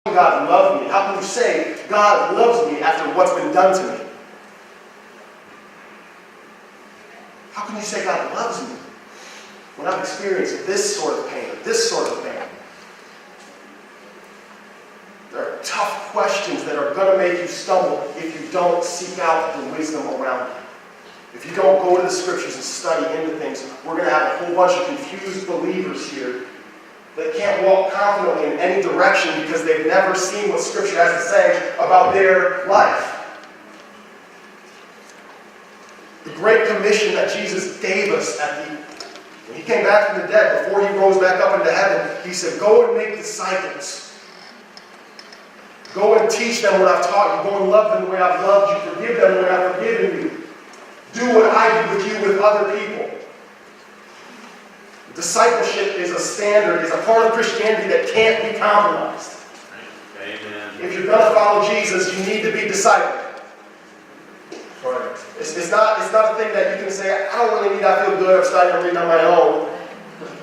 God love me? How can you say God loves me after what's been done to me? How can you say God loves me when I've experienced this sort of pain, this sort of pain? There are tough questions that are going to make you stumble if you don't seek out the wisdom around you. If you don't go to the scriptures and study into things, we're going to have a whole bunch of confused believers here that can't walk confidently in any direction because they've never seen what Scripture has to say about their life. The Great Commission that Jesus gave us when He came back from the dead, before He rose back up into heaven, He said, go and make disciples. Go and teach them what I've taught you. Go and love them the way I've loved you. Forgive them the way I've forgiven you. Do what I did with you with other people. Discipleship is a standard, is a part of Christianity that can't be compromised. Amen. If you're going to follow Jesus, you need to be discipled. Right. It's not a thing that you can say, I don't really need, I feel good, I'm starting to read on my own.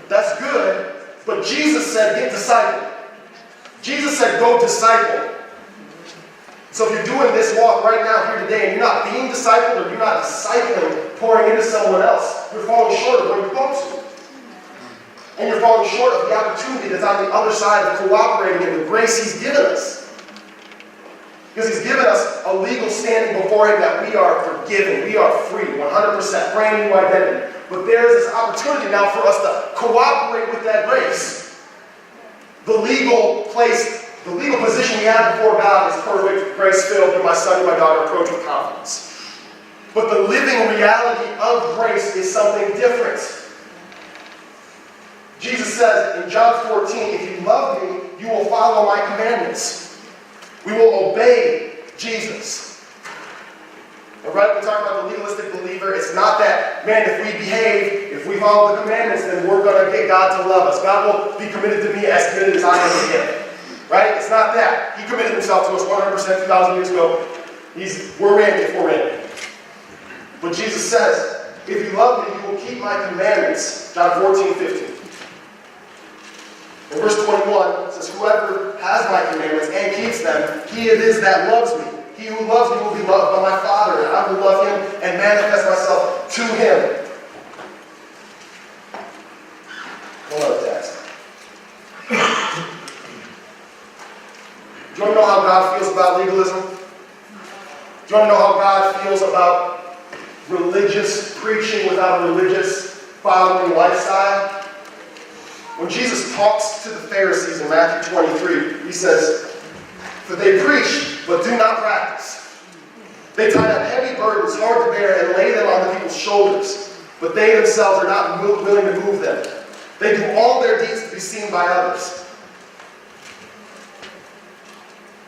That's good, but Jesus said, get discipled. Jesus said, go disciple. So if you're doing this walk right now, here today, and you're not being discipled, or you're not discipling, pouring into someone else, you're falling short of where you're supposed to. And you're falling short of the opportunity that's on the other side of cooperating in the grace He's given us. Because He's given us a legal standing before Him that we are forgiven, we are free, 100%, brand new identity. But there is this opportunity now for us to cooperate with that grace. The legal place, the legal position we have before God is perfect, grace-filled, and my son and my daughter approach with confidence. But the living reality of grace is something different. Jesus says in John 14, if you love me, you will follow my commandments. We will obey Jesus. And right, we talk about the legalistic believer. It's not that, man, if we behave, if we follow the commandments, then we're going to get God to love us. God will be committed to me as committed as I am to Him. Right? It's not that. He committed Himself to us 100% 2,000 years ago. We're in if we're in. But Jesus says, if you love me, you will keep my commandments. John 14:15. In verse 21, it says, whoever has my commandments and keeps them, he it is that loves me. He who loves me will be loved by my Father, and I will love him and manifest myself to him. One other text. Do you want to know how God feels about legalism? Do you want to know how God feels about religious preaching without a religious following lifestyle? When Jesus talks to the Pharisees in Matthew 23, He says, for they preach, but do not practice. They tie up heavy burdens, hard to bear, and lay them on the people's shoulders, but they themselves are not willing to move them. They do all their deeds to be seen by others.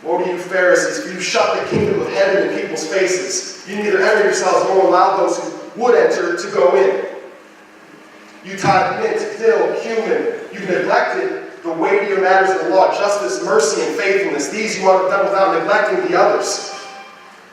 Woe to you, Pharisees, for you shut the kingdom of heaven in people's faces. You neither enter yourselves nor allow those who would enter to go in. You tithe mint, dill, cumin. You neglected the weightier matters of the law, justice, mercy, and faithfulness. These you ought to have done without neglecting the others.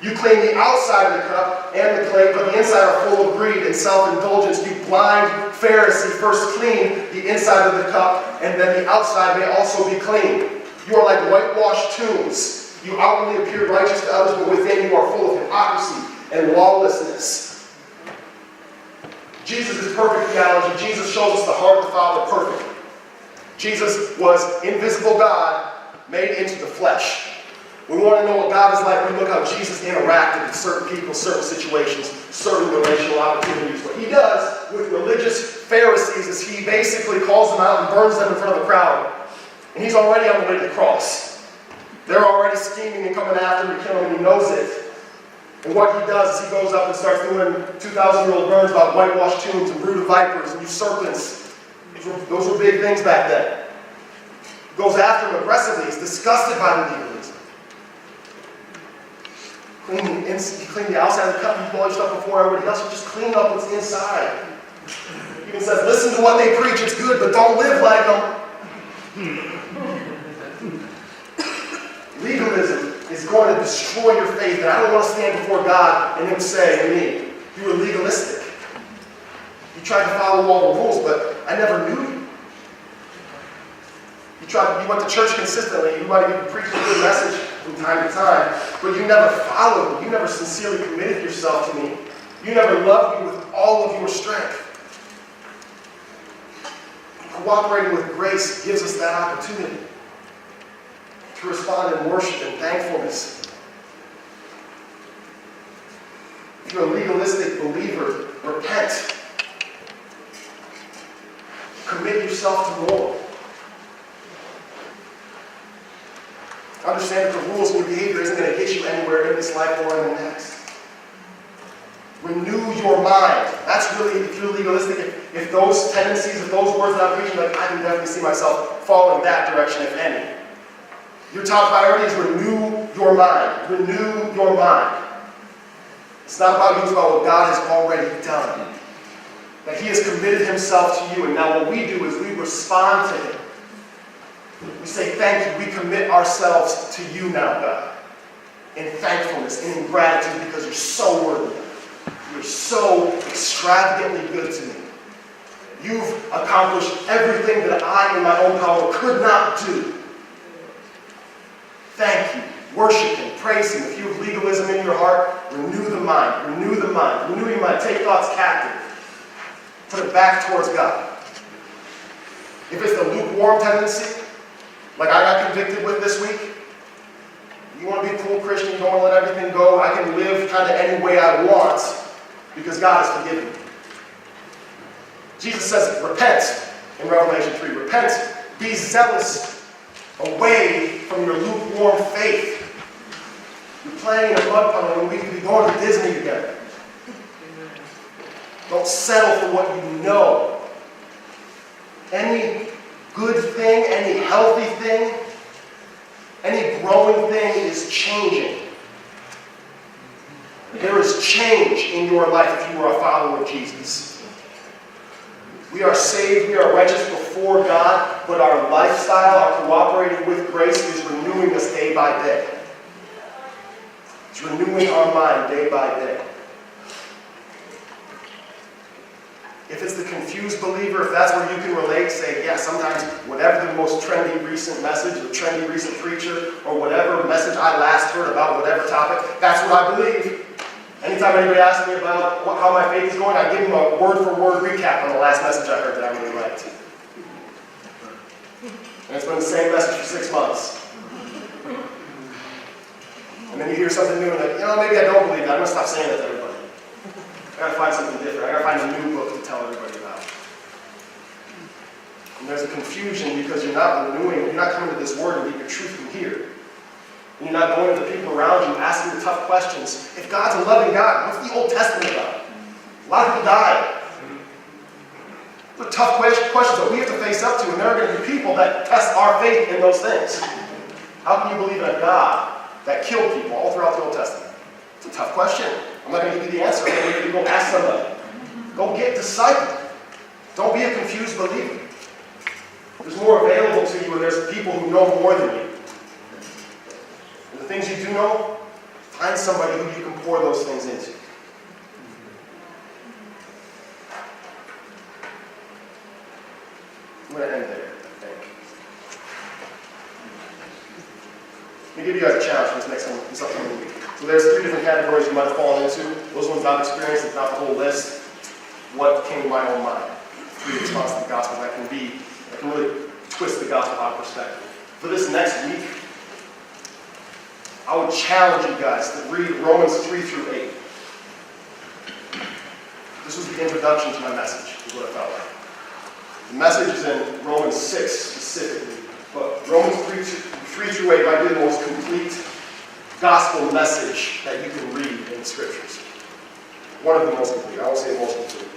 You clean the outside of the cup and the plate, but the inside are full of greed and self-indulgence. You blind Pharisee, first clean the inside of the cup, and then the outside may also be clean. You are like whitewashed tombs. You outwardly appear righteous to others, but within you are full of hypocrisy and lawlessness. Jesus is perfect theology. Jesus shows us the heart of the Father perfectly. Jesus was invisible God made into the flesh. We want to know what God is like. We look how Jesus interacted with certain people, certain situations, certain relational opportunities. What He does with religious Pharisees is He basically calls them out and burns them in front of the crowd. And He's already on the way to the cross. They're already scheming and coming after Him to kill Him, and He knows it. And what He does is He goes up and starts doing 2,000-year-old burns about whitewashed tombs and brood of vipers and you serpents. Those were big things back then. He goes after them aggressively. He's disgusted by the legalism. He cleaned the outside of the cup. He polished up before everybody else. He just cleaned up what's inside. He even says, listen to what they preach. It's good, but don't live like them. Legalism is going to destroy your faith, and I don't want to stand before God and Him say to me, you were legalistic. You tried to follow all the rules, but I never knew you. You went to church consistently. You might even preach a good message from time to time, but you never followed me. You never sincerely committed yourself to me. You never loved me with all of your strength. Cooperating with grace gives us that opportunity to respond in worship and thankfulness. If you're a legalistic believer, repent. Commit yourself to more. Understand that the rules of your behavior isn't going to get you anywhere in this life or in the next. Renew your mind. That's really, if you're legalistic, if those tendencies, if those words that I'm preaching, like I can definitely see myself fall in that direction, if any. Your top priority is renew your mind. Renew your mind. It's not about you, it's about what God has already done. That He has committed Himself to you, and now what we do is we respond to Him. We say thank you. We commit ourselves to you now, God, in thankfulness and in gratitude because you're so worthy. You're so extravagantly good to me. You've accomplished everything that I in my own power could not do. Thank you. Worship Him. Praise Him. If you have legalism in your heart, renew the mind. Renew the mind. Renew your mind. Take thoughts captive. Put it back towards God. If it's the lukewarm tendency, like I got convicted with this week, you want to be a cool Christian, you don't want to let everything go, I can live kind of any way I want because God has forgiven me. Jesus says, repent in Revelation 3. Repent, be zealous away from your lukewarm faith. You're playing in a mud puddle when we could be going to Disney together. Don't settle for what you know. Any good thing, any healthy thing, any growing thing is changing. There is change in your life if you are a follower of Jesus. We are saved, we are righteous before God, but our lifestyle, our cooperating with grace is renewing us day by day. It's renewing our mind day by day. If it's the confused believer, if that's where you can relate, say, yeah, sometimes whatever the most trendy recent message, or trendy recent preacher, or whatever message I last heard about whatever topic, that's what I believe. Anytime anybody asks me about how my faith is going, I give them a word-for-word recap on the last message I heard that I really liked. And it's been the same message for 6 months. And then you hear something new and like, maybe I don't believe that. I'm going to stop saying that to everybody. I gotta find something different. I gotta find a new book to tell everybody about. And there's a confusion because you're not renewing, you're not coming to this word and get your truth from here. And you're not going to the people around you asking the tough questions. If God's a loving God, what's the Old Testament about? A lot of people died. Those are tough questions that we have to face up to, and there are going to be people that test our faith in those things. How can you believe in a God that killed people all throughout the Old Testament? It's a tough question. I'm not going to give you the answer. I'm going to go ask somebody. Go get discipled. Don't be a confused believer. There's more available to you, and there's people who know more than you. And the things you do know, find somebody who you can pour those things into. I'm going to end there, I think. Let me give you guys a challenge for this upcoming week. So there's 3 different categories you might have fallen into. Those ones I've experienced, it's not the whole list. What came to my own mind? 3 responses to the gospel that can really twist the gospel out of perspective. For this next week, I would challenge you guys to read Romans 3 through 8. This was the introduction to my message, is what I felt like. The message is in Romans 6 specifically, but Romans 3 through 8 might be the most complete gospel message that you can read in the scriptures. One of the most complete. I won't say the most complete.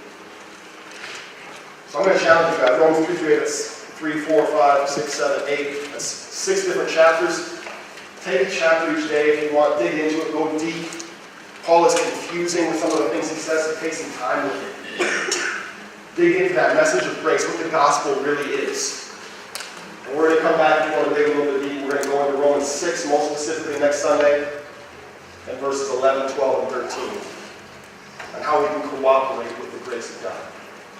So I'm going to challenge you guys. Romans 3 through 8, that's 3, 4, 5, 6, 7, 8. That's 6 different chapters. Take a chapter each day if you want. Dig into it. Go deep. Paul is confusing with some of the things he says, so take some time with it. Dig into that message of grace, what the gospel really is. And we're going to come back if you want to dig a little bit deep. We're going to go into Romans 6, most specifically next Sunday, and verses 11, 12, and 13. And how we can cooperate with the grace of God.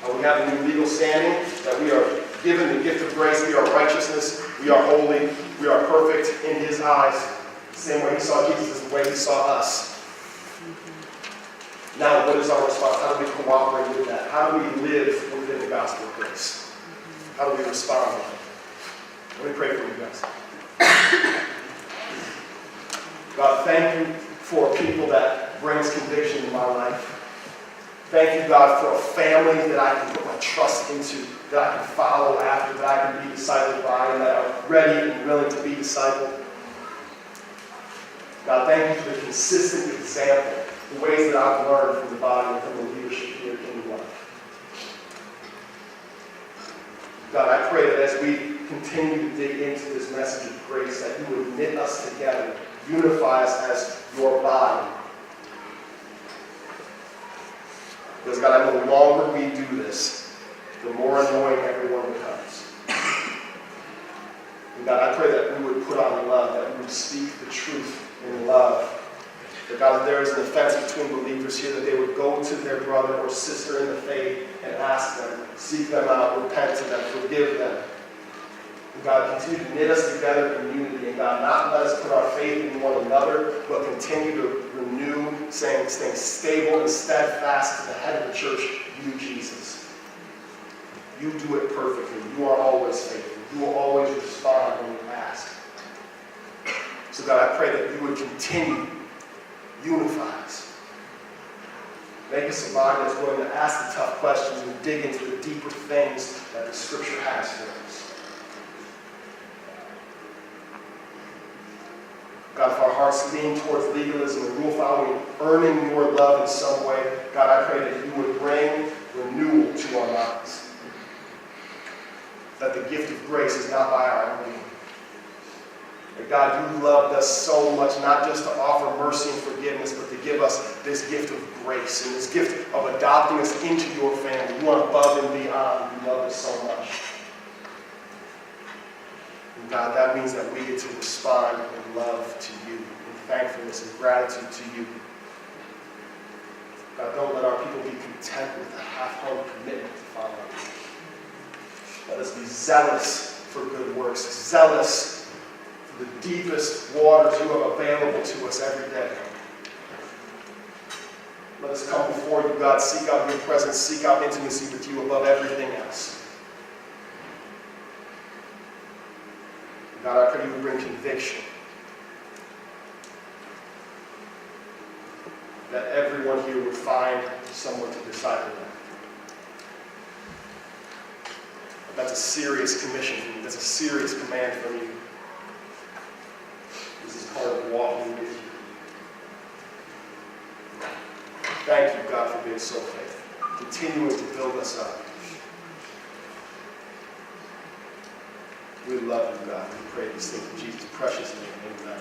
How we have a new legal standing, that we are given the gift of grace, we are righteousness We are holy. We are perfect in his eyes. The same way he saw Jesus is the way he saw us. Now, what is our response? How do we cooperate with that? How do we live within the gospel of grace? How do we respond? Let me pray for you guys. God, thank you for people that brings conviction in my life. Thank you, God, for a family that I can put my trust into, that I can follow after, that I can be discipled by, and that are ready and willing to be discipled. God, thank you for the consistent example, the ways that I've learned from the body and from the leadership here at Kingdom Life. God, I pray that as we continue to dig into this message of grace, that you would knit us together, unify us as your body. Because God, the longer we do this, the more annoying everyone becomes. And God, I pray that we would put on love, that we would speak the truth in love. That God, if there is an offense between believers here, that they would go to their brother or sister in the faith and ask them, seek them out, repent to them, forgive them. And God, continue to knit us together in unity. And God, not let us put our faith in one another, but continue to renew, staying stable and steadfast to the head of the church, you, Jesus. You do it perfectly. You are always faithful. You will always respond when we ask. So God, I pray that you would continue unify us. Make us a body that's willing to ask the tough questions and dig into the deeper things that the Scripture has for us. God, if our hearts lean towards legalism and rule following, earning your love in some way, God, I pray that you would bring renewal to our minds. That the gift of grace is not by our own doing. That God, you loved us so much, not just to offer mercy and forgiveness, but to give us this gift of grace and this gift of adopting us into your family. You are above and beyond. You love us so much. And God, that means that we get to respond in love to you, in thankfulness and gratitude to you. God, don't let our people be content with a half-hearted commitment to follow you. Let us be zealous for good works, zealous for the deepest waters you have available to us every day. Let us come before you, God, seek out your presence, seek out intimacy with you above everything else. God, I pray you would bring conviction. That everyone here would find someone to disciple them. That's a serious commission from you. That's a serious command from you. This is part of walking with you. Thank you, God, for being so faithful, continuing to build us up. We love you, God. We pray these things in Jesus' precious name. Amen.